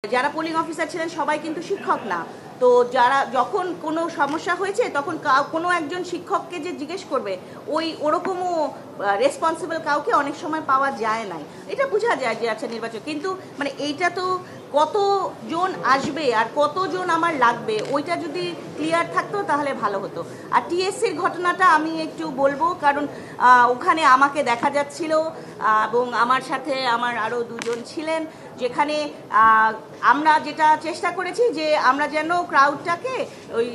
যারা polling officer ছিলেন সবাই কিন্তু শিক্ষক না। তো যারা যখন কোনো সমস্যা হয়েছে তখন কোনো একজন শিক্ষককে যে জিজ্ঞেস করবে ওরকমও রেসপন্সিবল কাউকে অনেক সময় পাওয়া যায় নাই। এটা বোঝা যায় যে আচ্ছা নির্বাচন, কিন্তু মানে এইটা তো কতজন আসবে আর কতজন আমার লাগবে ওইটা যদি ক্লিয়ার থাকতো তাহলে ভালো হতো। আর টিএসসির ঘটনাটা আমি একটু বলবো, কারণ ওখানে আমাকে দেখা যাচ্ছিল এবং আমার সাথে আমার আরও দুজন ছিলেন, যেখানে আমরা যেটা চেষ্টা করেছি যে আমরা যেন ক্রাউডটাকে ওই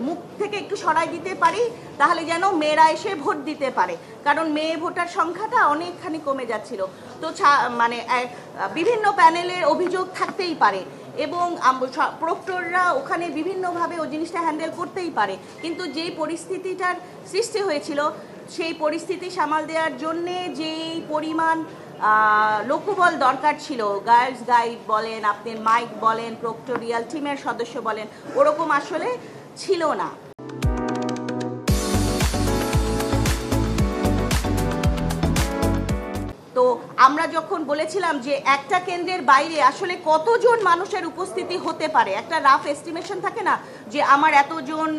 মুখ থেকে একটু সরাই দিতে পারি, তাহলে যেন মেয়েরা এসে ভোট দিতে পারে, কারণ মেয়ে ভোটার সংখ্যাটা অনেকখানি কমে যাচ্ছিল। তো মানে বিভিন্ন প্যানেলের অভিযোগ থাকতেই পারে এবং প্রক্টররা ওখানে বিভিন্নভাবে ওই জিনিসটা হ্যান্ডেল করতেই পারে, কিন্তু যেই পরিস্থিতিটার সৃষ্টি হয়েছিল সেই পরিস্থিতি সামাল দেওয়ার জন্যে যেই পরিমাণ লোকবল দরকার ছিল, গার্লস গাইড বলেন, আপনি মাইক বলেন, প্রক্টোরিয়াল টিমের সদস্য বলেন, ওরকম আসলে ছিল না। তো আমরা যখন বলেছিলাম যে একটা কেন্দ্রের বাইরে আসলে কতজন মানুষের উপস্থিতি হতে পারে, একটা রাফ এস্টিমেশন থাকে না যে আমার এতজন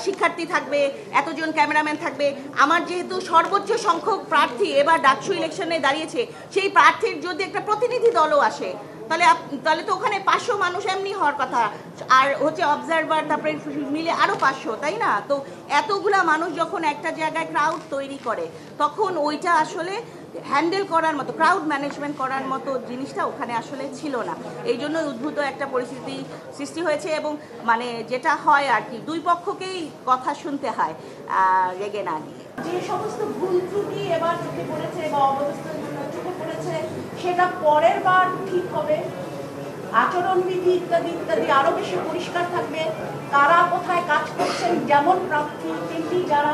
শিক্ষার্থী থাকবে, এতজন ক্যামেরাম্যান থাকবে, আমার যেহেতু সর্বোচ্চ সংখ্যক প্রার্থী এবার ডাকসু ইলেকশনে দাঁড়িয়েছে, সেই প্রার্থীর যদি একটা প্রতিনিধি দলও আসে তাহলে তো ওখানে 500 মানুষ এমনি হওয়ার কথা, আর হচ্ছে অবজারভার তারপরে মিলে আরও 500, তাই না? তো এতগুলা মানুষ যখন একটা জায়গায় ক্রাউড তৈরি করে তখন ওইটা আসলে হ্যান্ডেল করার মতো, ক্রাউড ম্যানেজমেন্ট করার মতো জিনিসটা ওখানে আসলে ছিল না। এই জন্য উদ্ভূত একটা পরিস্থিতি সৃষ্টি হয়েছে এবং মানে যেটা হয় আর কি, দুই পক্ষকেই কথা শুনতে হয় রেগে না নিয়ে। যে সমস্ত ভুল ত্রুটি এবার চোখে পড়েছে বা অব্যবস্থার জন্য চোখে পড়েছে সেটা পরের বার ঠিক হবে, আচরণবিধি ইত্যাদি ইত্যাদি আরো বেশি পরিষ্কার থাকবে, কারা কোথায় কাজ করছেন, যেমন প্রার্থী তিনটি যারা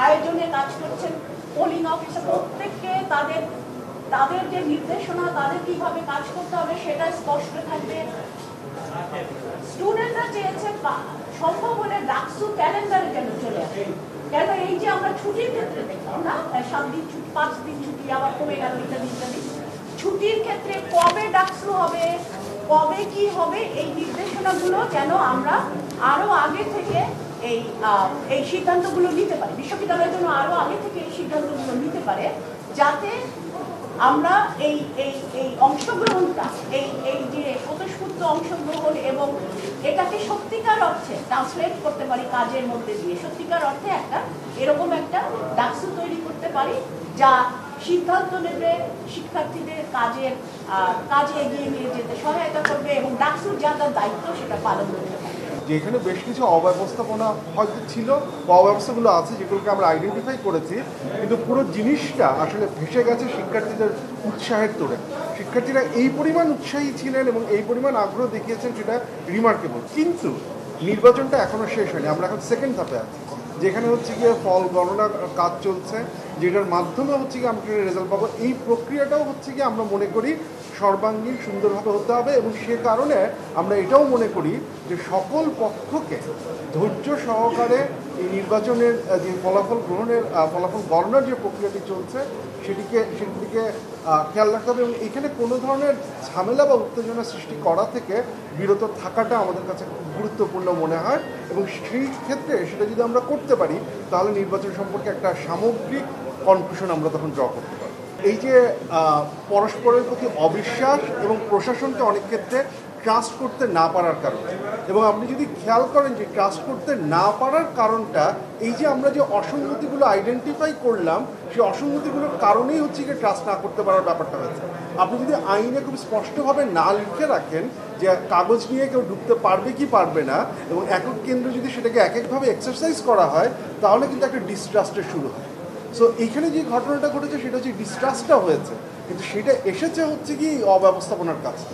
আয়োজনে কাজ করছেন, পোলিং অফিসার প্রত্যেককে তাদের যে নির্দেশনা, তাদের কিভাবে কাজ করতে হবে সেটা স্পষ্ট থাকবে। স্টুডেন্টরা চেয়েছে সম্ভব হলে ডাকসু ক্যালেন্ডারে যেন চলে আসে, কেন এই যে আমরা ছুটির ক্ষেত্রে দেখলাম না 7 দিন ছুটি, 5 দিন ছুটি আবার কমে গেল ইত্যাদি ইত্যাদি, ছুটির ক্ষেত্রে কবে ডাকসু হবে, কবে কি হবে, এই নির্দেশনাগুলো যেন আমরা আরো আগে থেকে এই সিদ্ধান্তগুলো নিতে পারি, বিশ্ববিদ্যালয়ের জন্য আরো আগে থেকে এই সিদ্ধান্তগুলো নিতে পারে, যাতে আমরা এই এই এই অংশগ্রহণটা এই যে স্বতঃস্ফূর্ত অংশগ্রহণ এবং এটাকে সত্যিকার অর্থে ট্রান্সলেট করতে পারি কাজের মধ্যে দিয়ে, সত্যিকার অর্থে এরকম একটা ডাকসু তৈরি করতে পারি যা সিদ্ধান্ত নেবে, শিক্ষার্থীদের কাজে এগিয়ে নিয়ে যেতে সহায়তা করবে এবং ডাকসুর যা তার দায়িত্ব সেটা পালন করতে পারবে। যেখানে বেশ কিছু অব্যবস্থাপনা হয়তো ছিল বা অব্যবস্থাগুলো আছে যেগুলোকে আমরা আইডেন্টিফাই করেছি, কিন্তু পুরো জিনিসটা আসলে ভেসে গেছে শিক্ষার্থীদের উৎসাহের তোড়ে। শিক্ষার্থীরা এই পরিমাণ উৎসাহী ছিলেন এবং এই পরিমাণ আগ্রহ দেখিয়েছেন, সেটা রিমার্কেবল। কিন্তু নির্বাচনটা এখনও শেষ হয়নি, আমরা এখন সেকেন্ড ধাপে আছি, যেখানে হচ্ছে গিয়ে ফল গণনার কাজ চলছে, যেটার মাধ্যমে হচ্ছে গিয়ে আমরা রেজাল্ট পাবো। এই প্রক্রিয়াটাও হচ্ছে গিয়ে আমরা মনে করি সর্বাঙ্গীন সুন্দরভাবে হতে হবে এবং সে কারণে আমরা এটাও মনে করি যে সকল পক্ষকে ধৈর্য সহকারে এই নির্বাচনের যে ফলাফল গণনার যে প্রক্রিয়াটি চলছে সেটিকে খেয়াল রাখতে হবে এবং এখানে কোনো ধরনের ঝামেলা বা উত্তেজনা সৃষ্টি করা থেকে বিরত থাকাটা আমাদের কাছে গুরুত্বপূর্ণ মনে হয় এবং সেই ক্ষেত্রে সেটা যদি আমরা করতে পারি তাহলে নির্বাচন সম্পর্কে একটা সামগ্রিক কনক্লুশন আমরা তখন ড্র করতে পারি। এই যে পরস্পরের প্রতি অবিশ্বাস এবং প্রশাসনকে অনেক ক্ষেত্রে ট্রাস্ট করতে না পারার কারণে, এবং আপনি যদি খেয়াল করেন যে ট্রাস্ট করতে না পারার কারণটা এই যে আমরা যে অসঙ্গতিগুলো আইডেন্টিফাই করলাম সেই অসঙ্গতিগুলোর কারণেই হচ্ছে গিয়ে ট্রাস্ট না করতে পারার ব্যাপারটা হয়েছে। আপনি যদি আইনে খুব স্পষ্টভাবে না লিখে রাখেন যে কাগজ নিয়ে কেউ ঢুকতে পারবে কি পারবে না এবং একক কেন্দ্র যদি সেটাকে এক একভাবে এক্সারসাইজ করা হয় তাহলে কিন্তু একটা ডিস্ট্রাস্টের শুরু হয়। সো এইখানে যে ঘটনাটা ঘটেছে সেটা হচ্ছে ডিস্ট্রাস্টটা হয়েছে, কিন্তু সেটা এসেছে হচ্ছে কি অব্যবস্থাপনার কাছে।